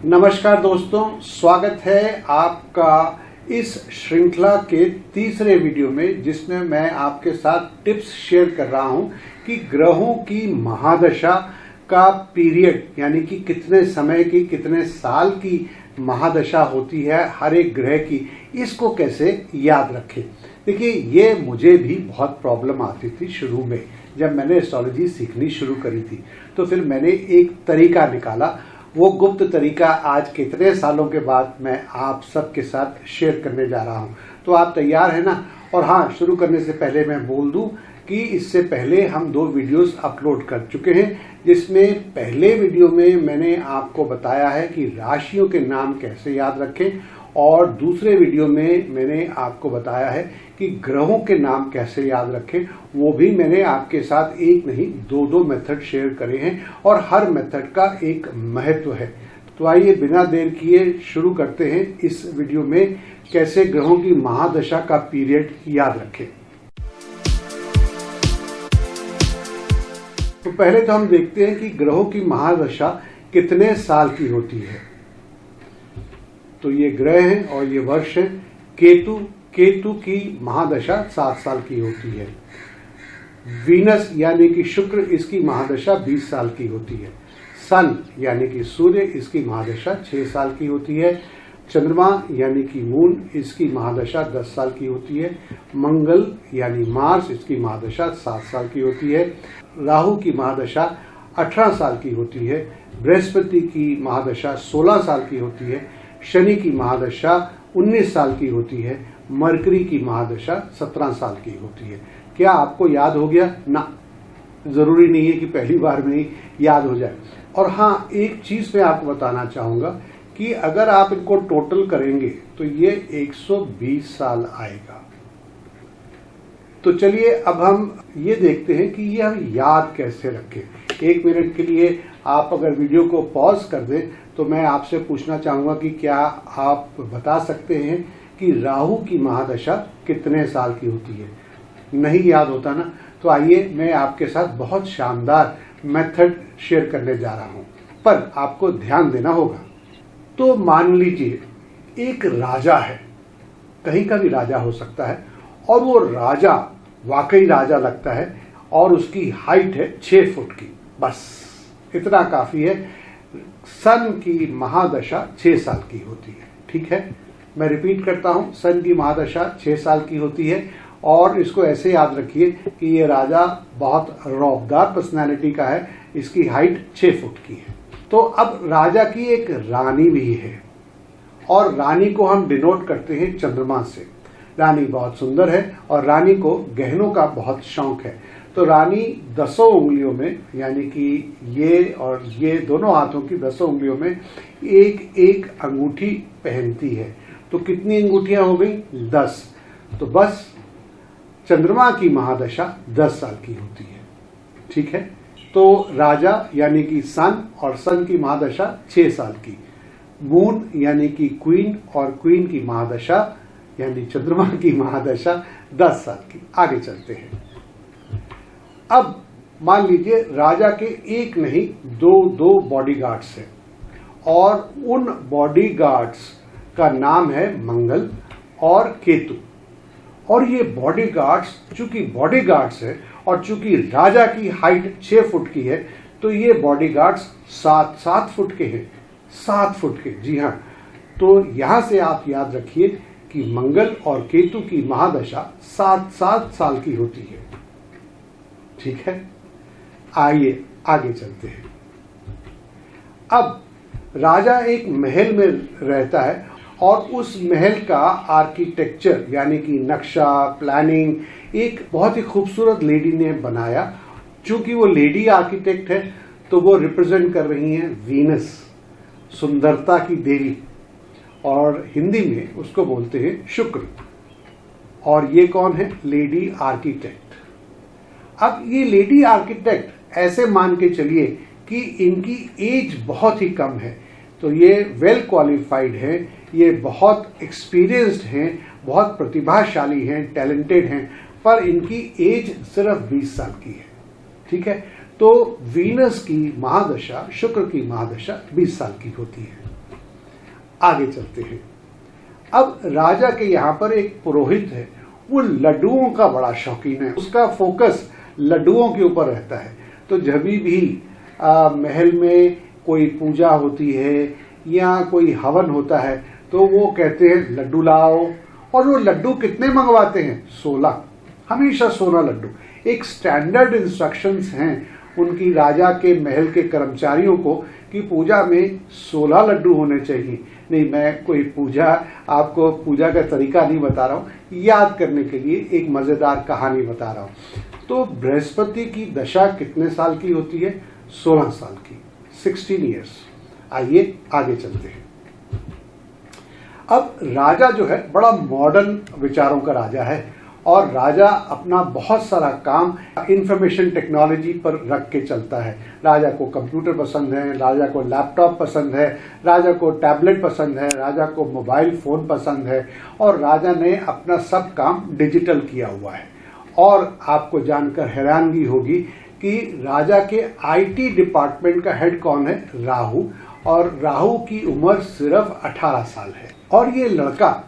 नमस्कार दोस्तों, स्वागत है आपका इस श्रृंखला के तीसरे वीडियो में, जिसमें मैं आपके साथ टिप्स शेयर कर रहा हूं कि ग्रहों की महादशा का पीरियड, यानी कि कितने समय की, कितने साल की महादशा होती है हर एक ग्रह की, इसको कैसे याद रखें। देखिए, ये मुझे भी बहुत प्रॉब्लम आती थी शुरू में, जब मैंने एस्ट्रोलॉजी सीखनी शुरू करी थी। तो फिर मैंने एक तरीका निकाला, वो गुप्त तरीका आज कितने सालों के बाद मैं आप सबके साथ शेयर करने जा रहा हूं। तो आप तैयार हैं ना? और हाँ, शुरू करने से पहले मैं बोल दूं कि इससे पहले हम 2 वीडियोस अपलोड कर चुके हैं, जिसमें पहले वीडियो में मैंने आपको बताया है कि राशियों के नाम कैसे याद रखें, और दूसरे वीडियो में मैंने आपको बताया है कि ग्रहों के नाम कैसे याद रखें। वो भी मैंने आपके साथ एक नहीं 2 मेथड शेयर करे हैं, और हर मेथड का एक महत्व है। तो आइए बिना देर किए शुरू करते हैं इस वीडियो में, कैसे ग्रहों की महादशा का पीरियड याद रखें। तो पहले तो हम देखते हैं कि ग्रहों की महादशा कितने साल की होती है। तो ये ग्रह हैं और ये वर्ष है। केतु की महादशा 7 साल की होती है। वीनस यानी कि शुक्र, इसकी महादशा 20 साल की होती है। सन यानी कि सूर्य, इसकी महादशा 6 साल की होती है। चंद्रमा यानी कि मून, इसकी महादशा 10 साल की होती है। मंगल यानी मार्स, इसकी महादशा 7 साल की होती है। राहु की महादशा 18 साल की होती है। बृहस्पति की महादशा 16 साल की होती है। शनि की महादशा 19 साल की होती है। मरकरी की महादशा 17 साल की होती है। क्या आपको याद हो गया? ना, जरूरी नहीं है कि पहली बार में ही याद हो जाए। और हाँ, एक चीज मैं आपको बताना चाहूंगा कि अगर आप इनको टोटल करेंगे तो ये 120 साल आएगा। तो चलिए अब हम ये देखते हैं कि ये हम याद कैसे रखें। 1 मिनट के लिए आप अगर वीडियो को पॉज कर दें तो मैं आपसे पूछना चाहूंगा कि क्या आप बता सकते हैं कि राहु की महादशा कितने साल की होती है? नहीं याद होता ना? तो आइए मैं आपके साथ बहुत शानदार मेथड शेयर करने जा रहा हूं, पर आपको ध्यान देना होगा। तो मान लीजिए एक राजा है, कहीं का भी राजा हो सकता है, और वो राजा वाकई राजा लगता है, और उसकी हाइट है 6 फुट की। बस इतना काफी है। सन की महादशा 6 साल की होती है। ठीक है, मैं रिपीट करता हूं, सन की महादशा 6 साल की होती है। और इसको ऐसे याद रखिए कि ये राजा बहुत रौबदार पर्सनैलिटी का है, इसकी हाइट 6 फुट की है। तो अब राजा की एक रानी भी है, और रानी को हम डिनोट करते हैं चंद्रमा से। रानी बहुत सुंदर है और रानी को गहनों का बहुत शौक है। तो रानी 10 उंगलियों में, यानी कि ये और ये दोनों हाथों की 10 उंगलियों में एक एक अंगूठी पहनती है। तो कितनी अंगूठियां हो गई? 10। तो बस चंद्रमा की महादशा 10 साल की होती है। ठीक है, तो राजा यानी कि सन, और सन की महादशा 6 साल की। मून यानी कि क्वीन, और क्वीन की महादशा यानी चंद्रमा की महादशा 10 साल की। आगे चलते हैं। अब मान लीजिए राजा के एक नहीं 2 बॉडीगार्ड्स हैं, और उन बॉडीगार्ड्स का नाम है मंगल और केतु। और ये बॉडीगार्ड्स, चूंकि बॉडीगार्ड्स है और चूंकि राजा की हाइट 6 फुट की है, तो ये बॉडीगार्ड्स 7 फुट के हैं। 7 फुट के, जी हाँ। तो यहां से आप याद रखिए कि मंगल और केतु की महादशा 7 साल की होती है। ठीक है, आइए आगे चलते हैं। अब राजा एक महल में रहता है, और उस महल का आर्किटेक्चर यानी कि नक्शा, प्लानिंग एक बहुत ही खूबसूरत लेडी ने बनाया। चूंकि वो लेडी आर्किटेक्ट है, तो वो रिप्रेजेंट कर रही हैं वीनस, सुंदरता की देवी, और हिंदी में उसको बोलते हैं शुक्र। और ये कौन है? Lady architect. अब ये लेडी आर्किटेक्ट ऐसे मान के चलिए कि इनकी एज बहुत ही कम है, तो ये वेल क्वालिफाइड है, ये बहुत एक्सपीरियंस्ड हैं, बहुत प्रतिभाशाली हैं, टैलेंटेड हैं, पर इनकी एज सिर्फ 20 साल की है। ठीक है, तो वीनस की महादशा, शुक्र की महादशा 20 साल की होती है। आगे चलते हैं। अब राजा के यहाँ पर एक पुरोहित है, वो लड्डुओं का बड़ा शौकीन है, उसका फोकस लड्डुओं के ऊपर रहता है। तो जब भी महल में कोई पूजा होती है या कोई हवन होता है तो वो कहते हैं लड्डू लाओ, और वो लड्डू कितने मंगवाते हैं? 16, हमेशा 16 लड्डू। एक स्टैंडर्ड इंस्ट्रक्शंस हैं उनकी राजा के महल के कर्मचारियों को कि पूजा में 16 लड्डू होने चाहिए। नहीं, मैं कोई आपको पूजा का तरीका नहीं बता रहा हूँ, याद करने के लिए एक मजेदार कहानी बता रहा हूँ। तो बृहस्पति की दशा कितने साल की होती है? 16 साल की, 16 ईयर्स। आइए आगे चलते हैं। अब राजा जो है बड़ा मॉडर्न विचारों का राजा है, और राजा अपना बहुत सारा काम इंफॉर्मेशन टेक्नोलॉजी पर रख के चलता है। राजा को कंप्यूटर पसंद है, राजा को लैपटॉप पसंद है, राजा को टैबलेट पसंद है, राजा को मोबाइल फोन पसंद है, और राजा ने अपना सब काम डिजिटल किया हुआ है। और आपको जानकर हैरानगी होगी कि राजा के आईटी डिपार्टमेंट का हेड कौन है? राहु, और राहु की उम्र सिर्फ 18 साल है। और ये लड़का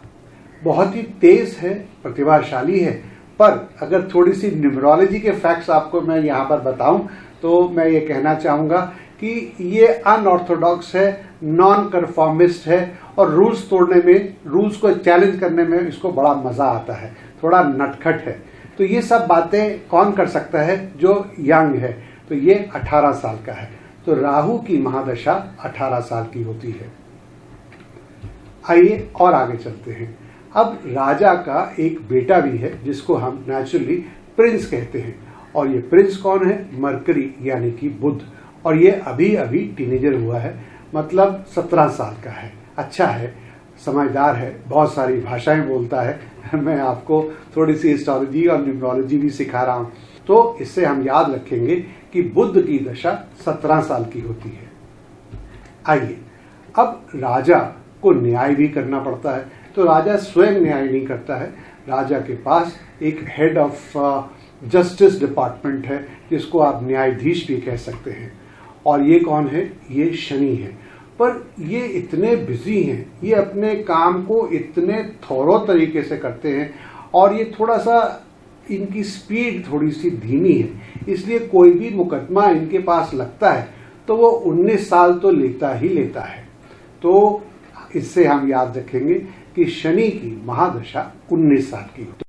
बहुत ही तेज है, प्रतिभाशाली है, पर अगर थोड़ी सी न्यूमरोलॉजी के फैक्ट्स आपको मैं यहाँ पर बताऊं तो मैं ये कहना चाहूंगा कि ये अनऑर्थोडॉक्स है, नॉन कन्फॉर्मिस्ट है, और रूल्स तोड़ने में, रूल्स को चैलेंज करने में इसको बड़ा मजा आता है, थोड़ा नटखट है। तो ये सब बातें कौन कर सकता है? जो यंग है। तो ये 18 साल का है। तो राहु की महादशा 18 साल की होती है। आइए और आगे चलते हैं। अब राजा का एक बेटा भी है जिसको हम नेचुरली प्रिंस कहते हैं, और ये प्रिंस कौन है? मरकरी यानी कि बुध, और ये अभी अभी टीनेजर हुआ है, मतलब 17 साल का है। अच्छा है, समझदार है, बहुत सारी भाषाएं बोलता है। मैं आपको थोड़ी सी एस्ट्रोलॉजी और न्यूमरोलॉजी भी सिखा रहा हूं, तो इससे हम याद रखेंगे कि बुध की दशा 17 साल की होती है। आइए, अब राजा को न्याय भी करना पड़ता है, तो राजा स्वयं न्याय नहीं करता है। राजा के पास एक हेड ऑफ जस्टिस डिपार्टमेंट है, जिसको आप न्यायाधीश भी कह सकते हैं। और ये कौन है? ये शनि है। पर ये इतने बिजी हैं, ये अपने काम को इतने थोरो तरीके से करते हैं, और ये थोड़ा सा, इनकी स्पीड थोड़ी सी धीमी है, इसलिए कोई भी मुकदमा इनके पास लगता है तो वो 19 साल तो लेता ही लेता है। तो इससे हम याद रखेंगे कि शनि की महादशा 19 साल की होती है।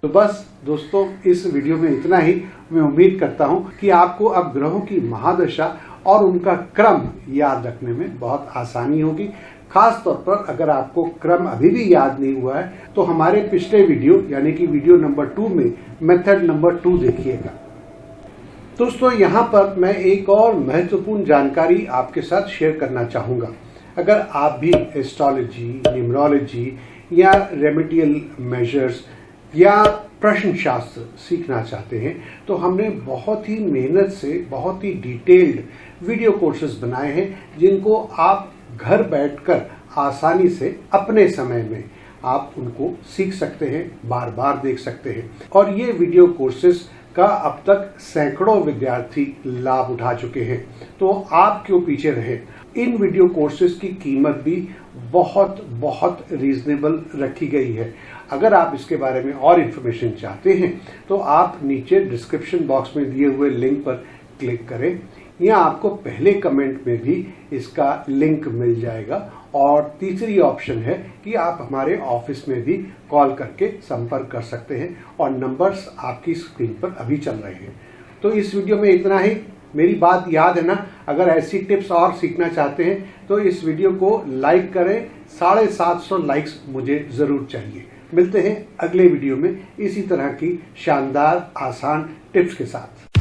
तो बस दोस्तों, इस वीडियो में इतना ही। मैं उम्मीद करता हूं कि आपको अब ग्रहों की महादशा और उनका क्रम याद रखने में बहुत आसानी होगी। खास तौर पर अगर आपको क्रम अभी भी याद नहीं हुआ है तो हमारे पिछले वीडियो यानी कि वीडियो नंबर 2 में मेथड नंबर 2 देखिएगा। दोस्तों, यहाँ पर मैं एक और महत्वपूर्ण जानकारी आपके साथ शेयर करना चाहूंगा। अगर आप भी एस्ट्रोलॉजी, न्यूमरोलॉजी या रेमेडियल मेजर्स या प्रश्न शास्त्र सीखना चाहते हैं तो हमने बहुत ही मेहनत से बहुत ही डिटेल्ड वीडियो कोर्सेज बनाए हैं, जिनको आप घर बैठकर आसानी से अपने समय में आप उनको सीख सकते हैं, बार बार देख सकते हैं। और ये वीडियो कोर्सेज का अब तक सैकड़ों विद्यार्थी लाभ उठा चुके हैं, तो आप क्यों पीछे रहे। इन वीडियो कोर्सेज की कीमत भी बहुत बहुत रीजनेबल रखी गई है। अगर आप इसके बारे में और इन्फॉर्मेशन चाहते हैं तो आप नीचे डिस्क्रिप्शन बॉक्स में दिए हुए लिंक पर क्लिक करें, या आपको पहले कमेंट में भी इसका लिंक मिल जाएगा। और तीसरी ऑप्शन है कि आप हमारे ऑफिस में भी कॉल करके संपर्क कर सकते हैं, और नंबर्स आपकी स्क्रीन पर अभी चल रहे हैं। तो इस वीडियो में इतना ही। मेरी बात याद है ना? अगर ऐसी टिप्स और सीखना चाहते हैं तो इस वीडियो को लाइक करें। 750 लाइक्स मुझे जरूर चाहिए। मिलते हैं अगले वीडियो में इसी तरह की शानदार आसान टिप्स के साथ।